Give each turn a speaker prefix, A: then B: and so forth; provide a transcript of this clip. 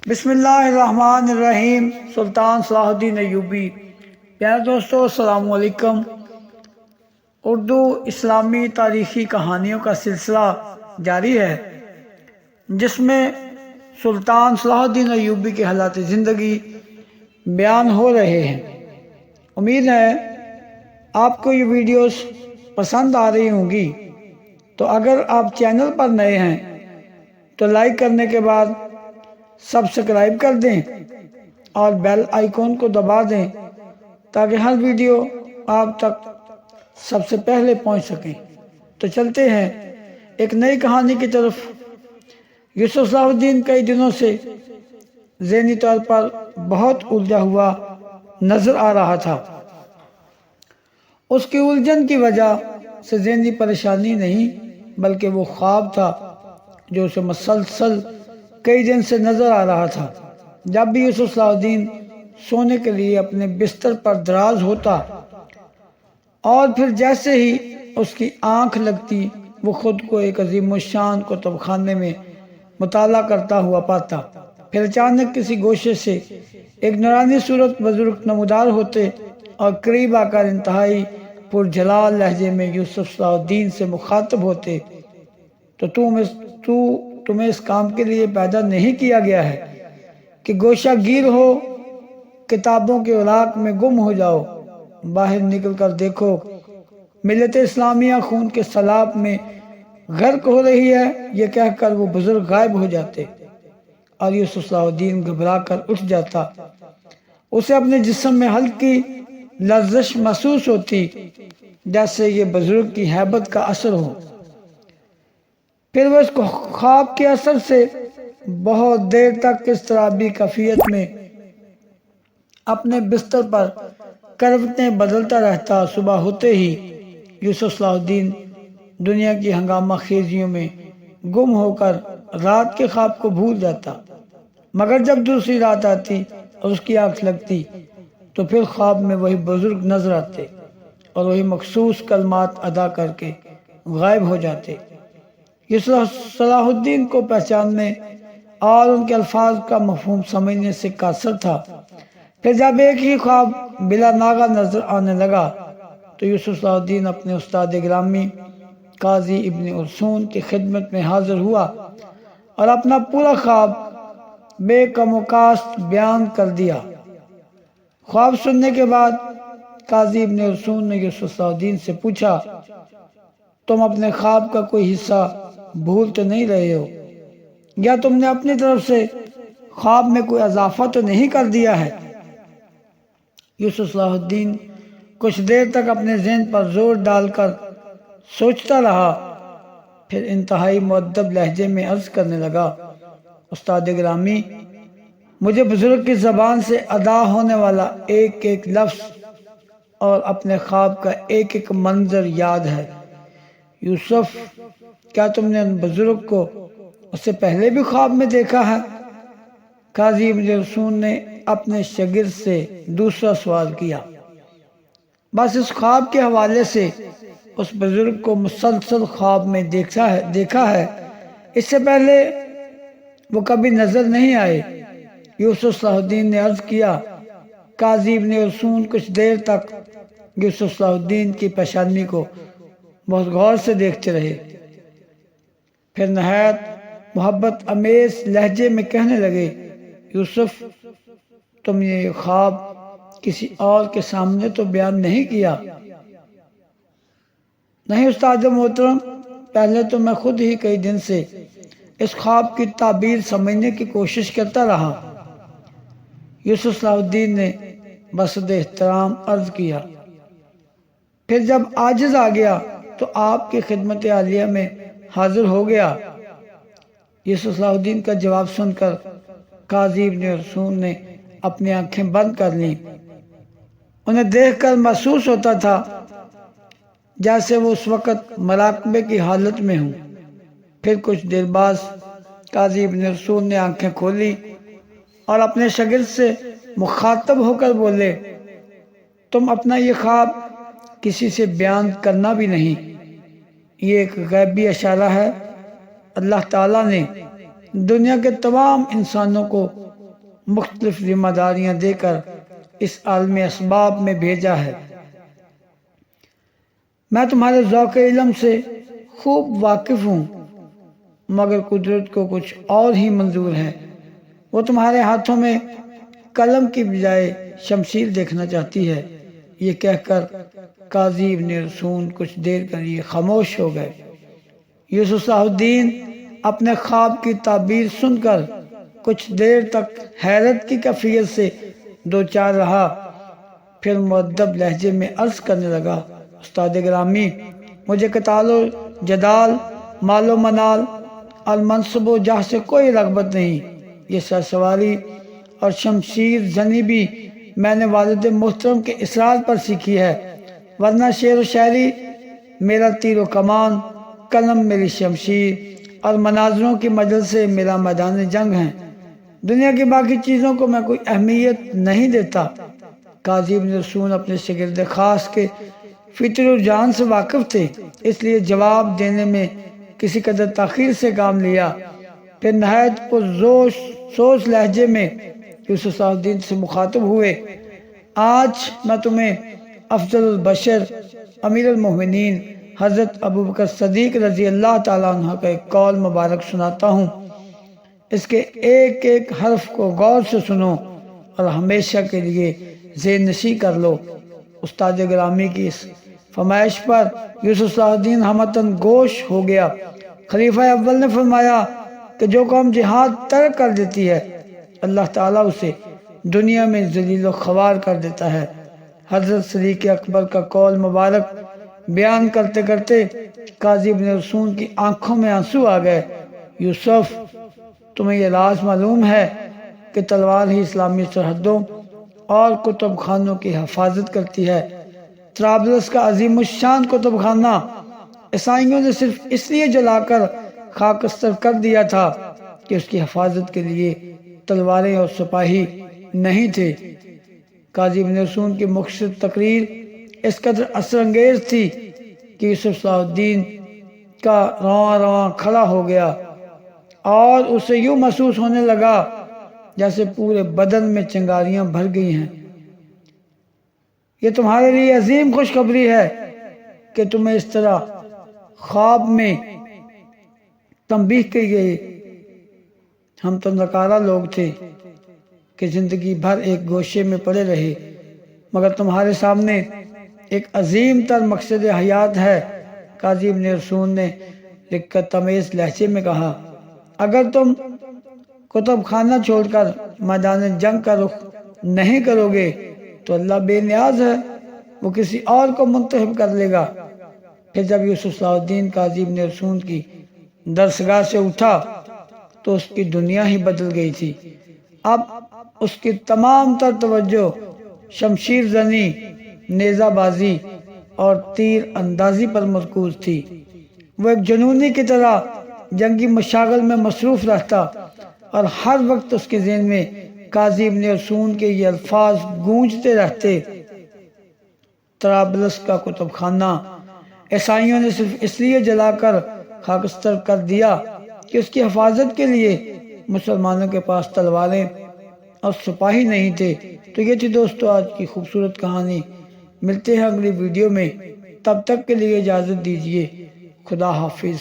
A: بسم اللہ الرحمن الرحیم۔ سلطان صلاح الدین ایوبی۔ پیارے دوستو، السلام علیکم۔ اردو اسلامی تاریخی کہانیوں کا سلسلہ جاری ہے، جس میں سلطان صلاح الدین ایوبی کے حالات زندگی بیان ہو رہے ہیں۔ امید ہے آپ کو یہ ویڈیوز پسند آ رہی ہوں گی۔ تو اگر آپ چینل پر نئے ہیں تو لائک کرنے کے بعد سبسکرائب کر دیں اور بیل آئیکن کو دبا دیں تاکہ ہر ویڈیو آپ تک سب سے پہلے پہنچ سکیں۔ تو چلتے ہیں ایک نئی کہانی کی طرف۔ یوسف صلاح الدین کئی دنوں سے ذہنی طور پر بہت الجھا ہوا نظر آ رہا تھا۔ اس کی الجھن کی وجہ سے ذہنی پریشانی نہیں بلکہ وہ خواب تھا جو اسے مسلسل کئی دن سے نظر آ رہا تھا۔ جب بھی یوسف صلاح الدین سونے کے لیے اپنے بستر پر دراز ہوتا اور پھر جیسے ہی اس کی آنکھ لگتی وہ خود کو ایک عظیم الشان کتب خانے میں مطالعہ کرتا ہوا پاتا۔ پھر اچانک کسی گوشے سے ایک نورانی صورت بزرگ نمودار ہوتے اور قریب آ کر انتہائی پرجلال لہجے میں یوسف صلاح الدین سے مخاطب ہوتے، تمہیں اس کام کے لیے پیدا نہیں کیا گیا ہے کہ گوشہ گیر ہو، کتابوں کے اوراق میں گم ہو جاؤ۔ باہر نکل کر دیکھو، ملت اسلامیہ خون کے سیلاب میں غرق ہو رہی ہے۔ یہ کہہ کر وہ بزرگ غائب ہو جاتے اور یوسف صلاح الدین گھبرا کر اٹھ جاتا۔ اسے اپنے جسم میں ہلکی لرزش محسوس ہوتی، جیسے یہ بزرگ کی ہیبت کا اثر ہو۔ پھر وہ اس خواب کے اثر سے بہت دیر تک اضطرابی کیفیت میں اپنے بستر پر کروٹیں بدلتا رہتا۔ صبح ہوتے ہی یوسف صلاح الدین دنیا کی ہنگامہ خیزیوں میں گم ہو کر رات کے خواب کو بھول جاتا، مگر جب دوسری رات آتی اور اس کی آنکھ لگتی تو پھر خواب میں وہی بزرگ نظر آتے اور وہی مخصوص کلمات ادا کر کے غائب ہو جاتے۔ یوسف صلاح الدین کو پہچاننے اور ان کے الفاظ کا مفہوم سمجھنے سے قاصر تھا۔ پھر جب ایک ہی خواب بلا ناغہ نظر آنے لگا تو یوسف صلاح الدین اپنے استاد گرامی قاضی ابن ارسون کی خدمت میں حاضر ہوا اور اپنا پورا خواب بے کم و کاست بیان کر دیا۔ خواب سننے کے بعد قاضی ابن ارسون نے یوسف صلاح الدین سے پوچھا، تم اپنے خواب کا کوئی حصہ بھول تو نہیں رہے ہو، یا تم نے اپنی طرف سے خواب میں کوئی اضافہ تو نہیں کر دیا ہے؟ یوسف صلاح الدین کچھ دیر تک اپنے ذہن پر زور ڈال کر سوچتا رہا، پھر انتہائی مؤدب لہجے میں عرض کرنے لگا، استاد گرامی، مجھے بزرگ کی زبان سے ادا ہونے والا ایک ایک لفظ اور اپنے خواب کا ایک ایک منظر یاد ہے۔ یوسف، کیا تم نے ان بزرگ کو اس سے پہلے بھی خواب میں دیکھا ہے؟ قاضی ابن ارسون نے اپنے شاگرد سے دوسرا سوال کیا۔ بس اس خواب کے حوالے سے اس بزرگ کو مسلسل خواب میں دیکھا ہے، اس سے پہلے وہ کبھی نظر نہیں آئے۔ یوسف صلاح الدین نے عرض کیا۔ قاضی ابن ارسون کچھ دیر تک یوسف صلاح الدین کی پیشانی کو بہت غور سے دیکھتے رہے، پھر نہایت محبت امیز لہجے میں کہنے لگے، یوسف، تم یہ خواب کسی اور کے سامنے تو بیان نہیں کیا؟ نہیں استاد محترم، پہلے تو میں خود ہی کئی دن سے اس خواب کی تعبیر سمجھنے کی کوشش کرتا رہا۔ یوسف صلاح الدین نے بصد احترام عرض کیا۔ پھر جب عاجز آ گیا تو آپ کی خدمت عالیہ میں حاضر ہو گیا۔ یوسف صلاح الدین کا جواب سن کر قاضی ابن ارسون نے اپنی آنکھیں بند کر لیں۔ انہیں دیکھ کر محسوس ہوتا تھا جیسے وہ اس وقت مراقبے کی حالت میں ہوں۔ پھر کچھ دیر بعد قاضی ابن ارسون نے آنکھیں کھولی اور اپنے شاگرد سے مخاطب ہو کر بولے، تم اپنا یہ خواب کسی سے بیان کرنا بھی نہیں، یہ ایک غیبی اشارہ ہے۔ اللہ تعالیٰ نے دنیا کے تمام انسانوں کو مختلف ذمہ داریاں دے کر اس عالم اسباب میں بھیجا ہے۔ میں تمہارے ذوق علم سے خوب واقف ہوں، مگر قدرت کو کچھ اور ہی منظور ہے۔ وہ تمہارے ہاتھوں میں قلم کی بجائے شمشیر دیکھنا چاہتی ہے۔ یہ کہہ کر قاضی ابن رسون کچھ دیر کے لیے خاموش ہو گئے۔ یوسف صلاح الدین اپنے خواب کی تعبیر سن کر کچھ دیر تک حیرت کی کیفیت سے دوچار رہا، پھر مؤدب لہجے میں عرض کرنے لگا، استاد گرامی، مجھے قتال و جدال، مال و منال اور منصب و جاہ سے کوئی رغبت نہیں۔ یہ سر سواری اور شمشیر زنی بھی میں نے والد محترم کے اصرار پر سیکھی ہے، ورنہ شعر و شاعری میرا تیر و کمان، قلم میری شمشیر اور مناظروں کی مجلس سے میرا میدان جنگ ہے۔ دنیا کی باقی چیزوں کو میں کوئی اہمیت نہیں دیتا۔ قاضی ابن رسون اپنے شاگرد خاص کے فطر و جان سے واقف تھے، اس لیے جواب دینے میں کسی قدر تاخیر سے کام لیا۔ پھر نہایت پرجوش سوچ لہجے میں یوسف صلاح الدین سے مخاطب ہوئے، آج میں تمہیں افضل البشر امیر المومنین حضرت ابوبکر صدیق رضی اللہ تعالیٰ عنہ کا ایک قول مبارک سناتا ہوں۔ اس کے ایک ایک حرف کو غور سے سنو اور ہمیشہ کے لیے ذہن نشی کر لو۔ استاد گرامی کی اس فرمائش پر یوسف صلاح الدین ہمتاً گوش ہو گیا۔ خلیفہ اول نے فرمایا کہ جو قوم جہاد ترک کر دیتی ہے، اللہ تعالیٰ اسے دنیا میں ذلیل و خوار کر دیتا ہے۔ حضرت صدیق اکبر کا قول مبارک بیان کرتے کرتے قاضی ابن رسون کی آنکھوں میں آنسو آ گئے۔ یوسف، تمہیں یہ راز معلوم ہے کہ تلوار ہی اسلامی سرحدوں اور کتب خانوں کی حفاظت کرتی ہے۔ طرابلس کا عظیم الشان کتب خانہ عیسائیوں نے صرف اس لیے جلا کر خاکستر کر دیا تھا کہ اس کی حفاظت کے لیے تلواریں اور سپاہی نہیں تھے۔ قاضی ابن رسون کی مختصر تقریر اس قدر اثر انگیز تھی کہ یوسف صلاح الدین کا رواں رواں کھڑا ہو گیا اور اسے یوں محسوس ہونے لگا جیسے پورے بدن میں چنگاریاں بھر گئی ہیں۔ یہ تمہارے لیے عظیم خوشخبری ہے کہ تمہیں اس طرح خواب میں تنبیہ کی گئی۔ ہم تو ناکارہ لوگ تھے کہ زندگی بھر ایک گوشے میں پڑے رہے، مگر تمہارے سامنے ایک عظیم تر مقصد حیات ہے۔ قاضی ابن رسون نے رقت تمیز لہجے میں کہا، اگر تم کتب خانہ چھوڑ کر میدان جنگ کا رخ نہیں کرو گے تو اللہ بے نیاز ہے، وہ کسی اور کو منتخب کر لے گا۔ پھر جب یوسف صلاح الدین قاضی ابن رسون کی درسگاہ سے اٹھا تو اس کی دنیا ہی بدل گئی تھی۔ اب اس کی تمام تر توجہ شمشیر زنی، نیزہ بازی اور تیر اندازی پر مرکوز تھی۔ وہ ایک جنونی کی طرح جنگی مشاغل میں مصروف رہتا اور ہر وقت اس کے ذہن میں قاضی ابن رسون کے یہ الفاظ گونجتے رہتے، طرابلس کا کتب خانہ عیسائیوں نے صرف اس لیے جلا کر خاکستر کر دیا کہ اس کی حفاظت کے لیے مسلمانوں کے پاس تلواریں اور سپاہی نہیں تھے۔ تو یہ تھی دوستو آج کی خوبصورت کہانی۔ ملتے ہیں اگلی ویڈیو میں، تب تک کے لیے اجازت دیجیے۔ خدا حافظ۔